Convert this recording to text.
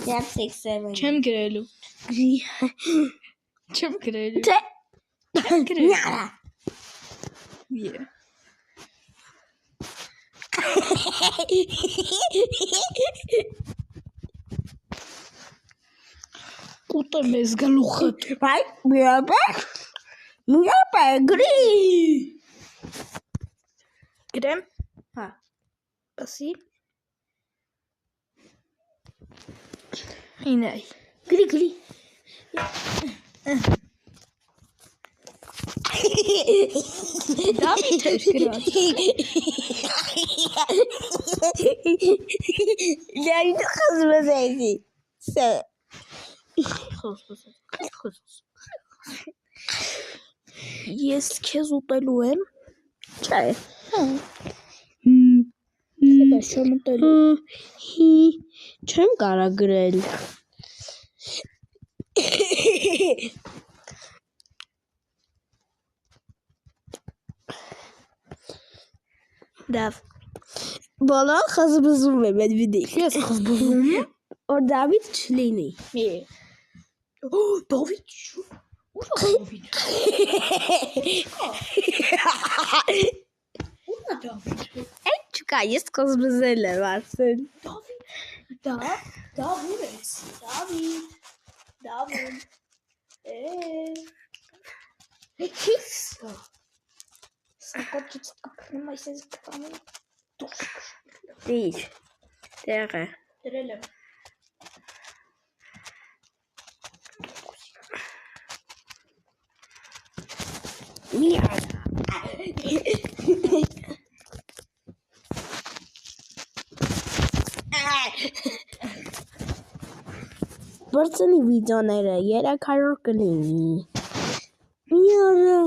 Yes, 6, 7. Չեմ գրելու։ Չեմ գրելու։ Nada. Yeah. Կուտը մեզ գլուխը։ Right? Mira, gris. Գրեմ։ Հա։ Ասի։ Ինայ։ Gris. Դավիթ էր գրած։ Դավիթ խզմս էի։ Սա։ Ես քեզ ուտելու եմ։ Չէ։ Բայց չեմ ուտելու։ Չեմ կարա գրել։ Դավ։ Բոլոր խզմզում եմ այդ վիդեո։ Ես խզբզում եմ։ Որ Դավիթ չլինի։ Դավիթ շու։ Ուր է Դավիթ։ Ուր է Դավիթ։ Այդ չկա, ես խզմզել եմ ասել։ Դավիթ։ Դավիթ ես։ Դավիթ։ Հեքիս։ Սակոճից կպնում այսպես կտանում։ Դուրս։ Դիր։ Տեղը։ Դրել եմ։ Միա։ Բրցնի վիդեոները 300 կլինի։ Միա։